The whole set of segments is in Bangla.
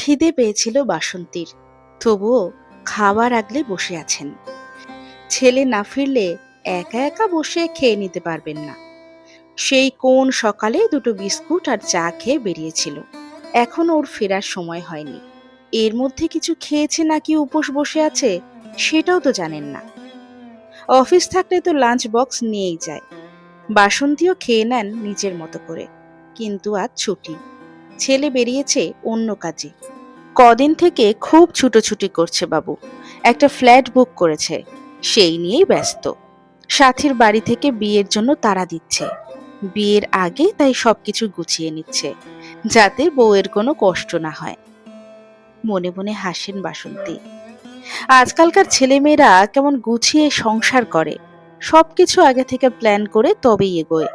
খিদে পেয়েছিল বাসন্তীর, তবুও খাবার আগলে বসে আছেন। ছেলে না ফিরলে একা একা বসে খেয়ে নিতে পারবেন না। সেই কোন সকালে দুটো বিস্কুট আর চা খেয়ে বেরিয়েছিল। এখন ওর ফেরার সময় হয়নি। এর মধ্যে কিছু খেয়েছে নাকি উপোস বসে আছে সেটাও তো জানেন না। অফিস থাকলে তো লাঞ্চ বক্স নিয়েই যায়। বাসন্তীও খেয়ে নেন নিজের মতো করে। কিন্তু আজ ছুটি, ছেলে বেরিয়েছে অন্য কাজে। কদিন থেকে খুব ছুটোছুটি করছে বাবু। একটা ফ্ল্যাট বুক করেছে, সেই নিয়েই ব্যস্ত। সাথীর বাড়ি থেকে বিয়ের জন্য তাড়া দিচ্ছে। বিয়ের আগে তাই সবকিছু গুছিয়ে নিচ্ছে, যাতে বউয়ের কোনো কষ্ট না হয়। মনে মনে হাসেন বাসন্তী। আজকালকার ছেলেমেয়েরা কেমন গুছিয়ে সংসার করে, সবকিছু আগে থেকে প্ল্যান করে তবেই এগোয়।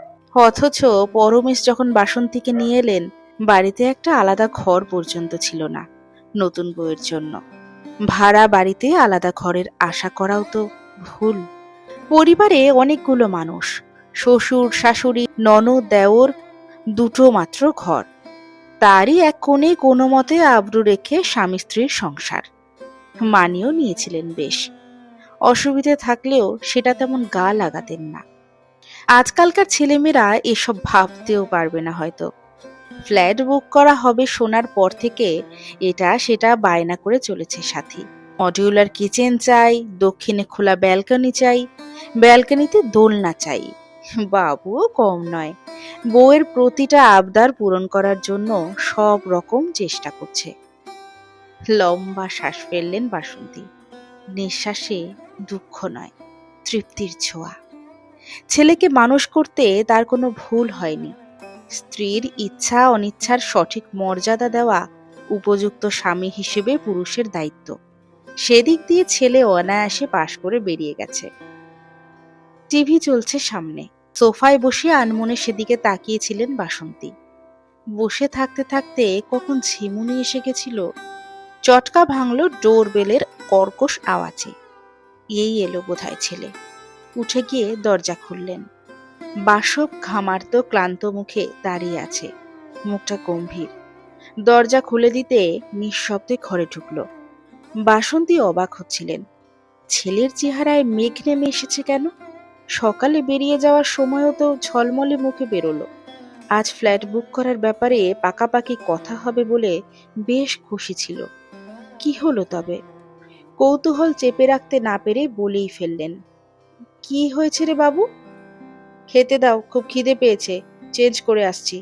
অথচ পরমেশ যখন বাসন্তীকে নিয়ে এলেন, বাড়িতে একটা আলাদা ঘর পর্যন্ত ছিল না নতুন বউয়ের জন্য। ভাড়া বাড়িতে আলাদা ঘরের আশা করাও তো ভুল। পরিবারে অনেকগুলো মানুষ, শ্বশুর শাশুড়ি ননদ দেওর, দুটো মাত্র ঘর। তারই এক কোণে কোনো মতে আবরু রেখে স্বামী স্ত্রীর সংসার। মানিয়েও নিয়েছিলেন বেশ। অসুবিধে থাকলেও সেটা তেমন গা লাগাতেন না। আজকালকার ছেলেমেয়েরা এসব ভাবতেও পারবে না হয়তো। ফ্ল্যাট বুক করা হবে শোনার পর থেকে এটা সেটা বায়না করে চলেছে সাথী। মডিউলার কিচেন চাই, দক্ষিণে খোলা ব্যালকনি চাই, ব্যালকনিতে দোলনা চাই। বাবুও কম নয়, বউয়ের প্রতিটা আবদার পূরণ করার জন্য সব রকম চেষ্টা করছে। লম্বা শ্বাস ফেললেন বাসন্তী। নিঃশ্বাসে দুঃখ নয়, তৃপ্তির ছোঁয়া। ছেলেকে মানুষ করতে তার কোনো ভুল হয়নি। স্ত্রীর ইচ্ছা অনিচ্ছার সঠিক মর্যাদা দেওয়া উপযুক্ত স্বামী হিসেবে পুরুষের দায়িত্ব। সেদিক দিয়ে ছেলে অনায়াসে পাশ করে বেরিয়ে গেছে। টিভি চলছে সামনে। সোফায় বসে আনমনে সেদিকে তাকিয়েছিলেন বাসন্তী। বসে থাকতে থাকতে কখন ঝিমুনি এসে গেছিল। চটকা ভাঙল ডোর বেলের কর্কশ আওয়াজে। এই এলো বোধহয় ছেলে। উঠে গিয়ে দরজা খুললেন। বাসব ঘামার্ত ক্লান্ত মুখে দাঁড়িয়ে আছে, মুখটা গম্ভীর। দরজা খুলে দিতে নিঃশব্দে ঘরে ঢুকল। বাসন্তী অবাক হচ্ছিলেন, ছেলের চেহারায় মেঘ নেমে এসেছে কেন? সকালে বেরিয়ে যাওয়ার সময়ও তো ঝলমলে মুখে বেরোলো। আজ ফ্ল্যাট বুক করার ব্যাপারে পাকাপাকি কথা হবে বলে বেশ খুশি ছিল। কি হলো তবে? কৌতূহল চেপে রাখতে না পেরে বলেই ফেললেন, কি হয়েছে রে বাবু? খেতে দাও, খুব খিদে পেয়েছে, চেঞ্জ করে আসছি।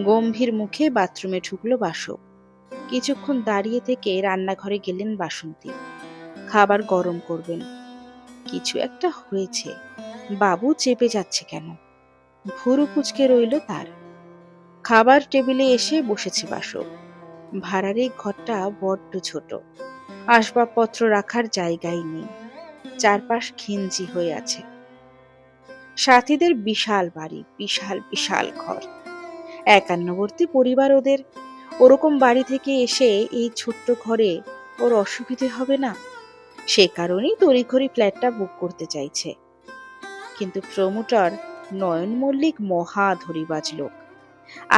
গম্ভীর মুখে বাথরুমে ঢুকলো বাসক। কিছুক্ষণ দাঁড়িয়ে থেকে রান্নাঘরে গেলেন বাসন্তী। খাবার গরম করবেন। কিছু একটা হয়েছে, বাবু চেপে যাচ্ছে কেন? ভুরু কুঁচকে রইল তার। খাবার টেবিলে এসে বসেছে বাসক। ভাড়ার এই ঘরটা বড্ড ছোট, আসবাবপত্র রাখার জায়গাই নেই। চারপাশ ঘিঞ্জি হয়ে আছে। সাথীদের বিশাল বাড়ি, বিশাল বিশাল ঘর, একান্নবর্তী পরিবার ওদের। ওরকম বাড়ি থেকে এসে এই ছোট্ট ঘরে ওর অসুবিধে হবে না? সে কারণেই তড়িঘড়ি ফ্ল্যাটটা বুক করতে চাইছে। কিন্তু প্রমোটর নয়ন মল্লিক মহা ধরিবাজ লোক।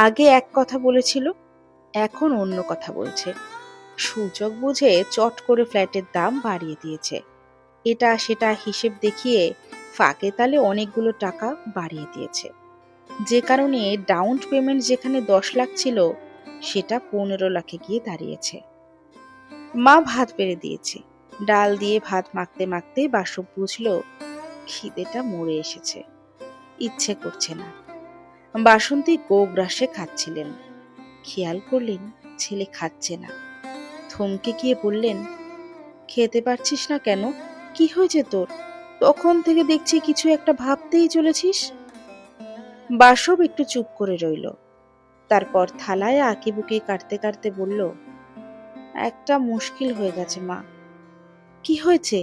আগে এক কথা বলেছিল, এখন অন্য কথা বলছে। সুযোগ বুঝে চট করে ফ্ল্যাটের দাম বাড়িয়ে দিয়েছে। এটা সেটা হিসেব দেখিয়ে ফাঁকে তালে অনেকগুলো টাকা বাড়িয়ে দিয়েছে। যে কারণে ডাউন পেমেন্ট যেখানে 10 লাখ ছিল, সেটা 15 লাখে গিয়ে দাঁড়িয়েছে। মা ভাত বেড়ে দিয়েছে। ডাল দিয়ে ভাত মাখতে মাখতে বাসব বুঝলো খিদেটা মরে এসেছে, ইচ্ছে করছে না। বাসন্তী গোগ্রাসে খাচ্ছিলেন। খেয়াল করলেন ছেলে খাচ্ছে না। থমকে গিয়ে বললেন, খেতে পারছিস না কেন? কি হয়েছে তোর? তখন থেকে দেখছি কিছু একটা ভাবতেই চলেছিস। বাসব একটু চুপ করে রইল। তারপর থালায় আঁকিবুকি কাটতে কাটতে বলল, একটা মুশকিল হয়ে গেছে মা। কি হয়েছে?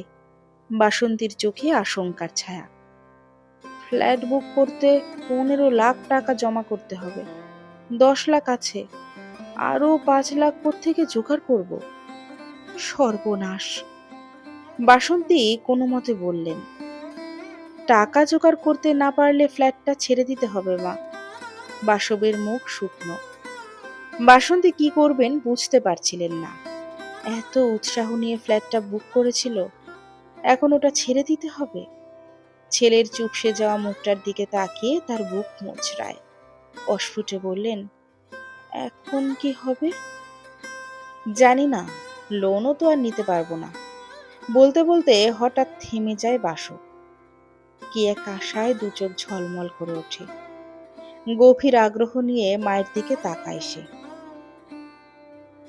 বাসন্তীর চোখে আশঙ্কার ছায়া। ফ্ল্যাট বুক করতে 15 লাখ টাকা জমা করতে হবে। 10 লাখ আছে, আরো 5 লাখ কোত্থেকে জোগাড় করব? সর্বনাশ! বাসন্তী কোনো মতে বললেন, টাকা জোগাড় করতে না পারলে ফ্ল্যাটটা ছেড়ে দিতে হবে মা। বাসবের মুখ শুকনো। বাসন্তী কি করবেন বুঝতে পারছিলেন না। এত উৎসাহ নিয়ে ফ্ল্যাটটা বুক করেছিল, এখন ওটা ছেড়ে দিতে হবে? ছেলের চুপসে যাওয়া মুখটার দিকে তাকিয়ে তার বুক মোচড়ায়। অস্ফুটে বললেন, এখন কি হবে? জানি না, লোনও তো আর নিতে পারবো না। বলতে বলতে হঠাৎ থেমে যায় বাসক। কি এক আশায় দু চোখ ঝলমল করে ওঠে। গভীর আগ্রহ নিয়ে মায়ের দিকে তাকায় সে।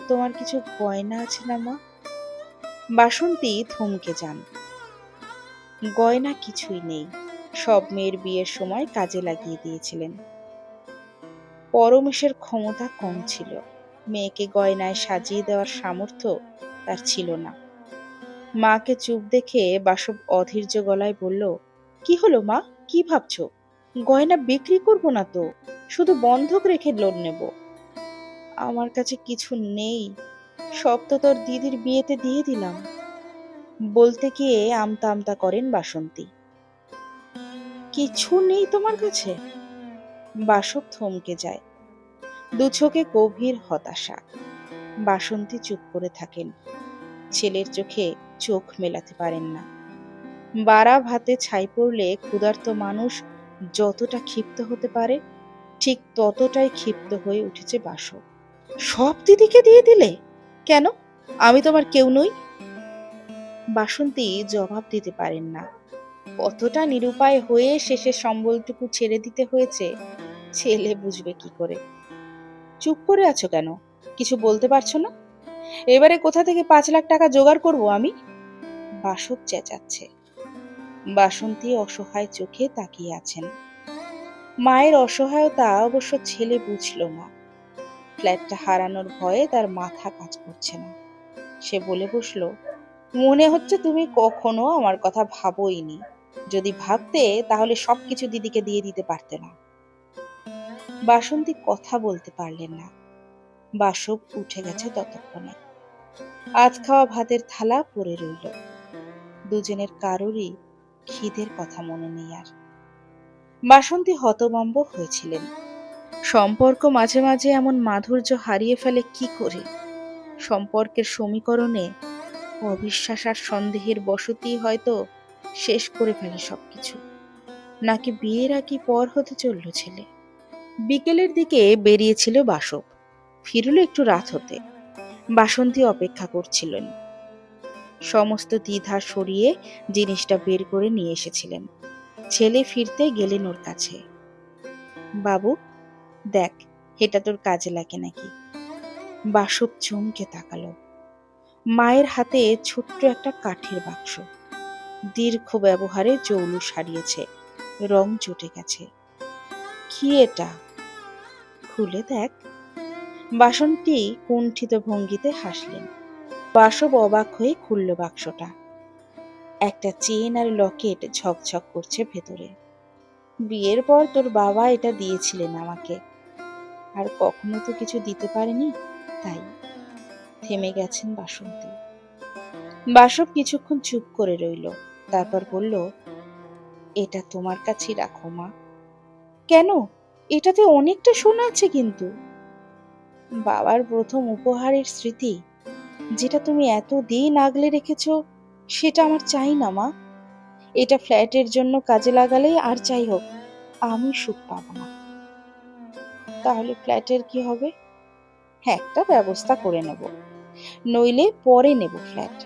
তোমার কিছু গয়না আছে না মা? বাসন্তী থমকে যান। গয়না কিছুই নেই, সব মেয়ের বিয়ের সময় কাজে লাগিয়ে দিয়েছিলেন। পরমেশের ক্ষমতা কম ছিল, মেয়েকে গয়নায় সাজিয়ে দেওয়ার সামর্থ্য তার ছিল না। মাকে চুপ দেখে বাসব অধৈর্য গলায় বলল, কি হলো মা, কি ভাবছো? গয়না বিক্রি করব না তো, শুধু বন্ধক রেখে লোন নেব। আমার কাছে কিছু নেই, সব তো তোর দিদির বিয়েতে দিয়ে দিলাম। বলতে গিয়ে আমতা আমতা করেন বাসন্তী। কিছু নেই তোমার কাছে? বাসব থমকে যায়, দু চোখে গভীর হতাশা। বাসন্তী চুপ করে থাকেন, ছেলের চোখে চোখ মেলাতে পারেন না। বাড়া ভাতে ছাই পড়লে ক্ষুধার্ত মানুষ যতটা ক্ষিপ্ত হতে পারে, ঠিক ততটাই ক্ষিপ্ত হয়ে উঠেছে বাসব। সব দিদিকে দিয়ে দিলে? কেন, আমি তোমার কেউ নই? বাসন্তী জবাব দিতে পারেন না। কতটা নিরুপায় হয়ে শেষে সম্বলটুকু ছেড়ে দিতে হয়েছে ছেলে বুঝবে কি করে। চুপ করে আছো কেন, কিছু বলতে পারছো না? এবারে কোথা থেকে 5 লাখ টাকা জোগাড় করবো আমি? বাসক চেঁচাচ্ছে। বাসন্তী অসহায় চোখে তাকিয়ে আছেন। মায়ের অসহায়তা অবশ্য ছেলে বুঝল না। ফ্ল্যাটটা হারানোর ভয়ে তার মাথা কাজ করছে না। সে বলে বসলো, মনে হচ্ছে তুমি কখনো আমার কথা ভাবোইনি। যদি ভাবতে তাহলে সবকিছু দিদিকে দিয়ে দিতে পারতে না। বাসন্তী কথা বলতে পারলেন না। বাসব উঠে গেছে ততক্ষণে। আধ খাওয়া ভাতের থালা পড়ে রইল। দুজনের কারোরই খিদের কথা মনে নেই আর। বাসন্তী হতভম্ব হয়েছিলেন। সম্পর্ক মাঝে মাঝে এমন মাধুর্য হারিয়ে ফেলে কি করে? সম্পর্কের সমীকরণে অবিশ্বাস আর সন্দেহের বসতি হয়তো শেষ করে ফেলে সবকিছু। নাকি বিয়ের আগে পর হতে চলল ছেলে? বিকেলের দিকে বেরিয়েছিল বাসব, ফিরল একটু রাত হতে। বাসন্তী অপেক্ষা করছিলেন। সমস্ত দ্বিধা সরিয়ে জিনিসটা বের করে নিয়ে এসেছিলেন। ছেলে ফিরতে গেলেন ওর কাছে। বাবু দেখ, এটা তোর কাজে লাগে নাকি? বাসব চমকে তাকালো। মায়ের হাতে ছোট্ট একটা কাঠের বাক্স। দীর্ঘ ব্যবহারে জৌলুস হারিয়েছে, রং চটে গেছে। কি এটা? খুলে দেখ। বাসন্তী কুণ্ঠিত ভঙ্গিতে হাসলেন। বাসব অবাক হয়ে খুলল বাক্সটা। একটা চেন আর লকেট ঝকঝক করছে ভেতরে। বিয়ের পর তোর বাবা এটা দিয়েছিলেন আমাকে, আর কখনো তো কিছু দিতে পারেনি, তাই। থেমে গেছেন বাসন্তী। বাসব কিছুক্ষণ চুপ করে রইল, তারপর বলল, এটা তোমার কাছেই রাখো মা। কেন? এটাতে অনেকটা সোনা আছে কিন্তু। বাবার প্রথম উপহারের স্মৃতি, যেটা তুমি এতদিন আগলে রেখেছ, সেটা আমার চাই না মা। এটা ফ্ল্যাটের জন্য কাজে লাগালেই আর যাই হোক, আমি সুখ পাবো না। তাহলে ফ্ল্যাটের কি হবে? একটা ব্যবস্থা করে নেব, নইলে পরে নেব ফ্ল্যাট।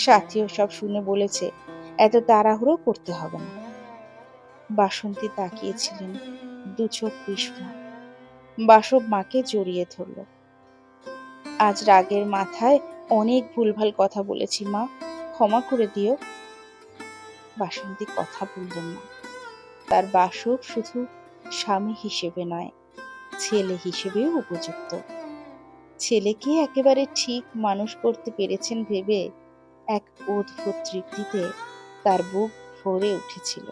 সাথীও সব শুনে বলেছে এত তাড়াহুড়ো করতে হবে না। বাসন্তী তাকিয়েছিলেন, দু চোখ বিস্ময়। বাসব মাকে জড়িয়ে ধরল। আজ রাগের মাথায় অনেক ভুলভাল কথা বলেছি মা, ক্ষমা করে দিও। বাসন্তী কথা বললেন না। তার বাসব শুধু স্বামী হিসেবে নয়, ছেলে হিসেবেও উপযুক্ত। ছেলেকে একেবারে ঠিক মানুষ করতে পেরেছেন ভেবে এক অদ্ভুত তৃপ্তিতে তার বুক ভরে উঠেছিল।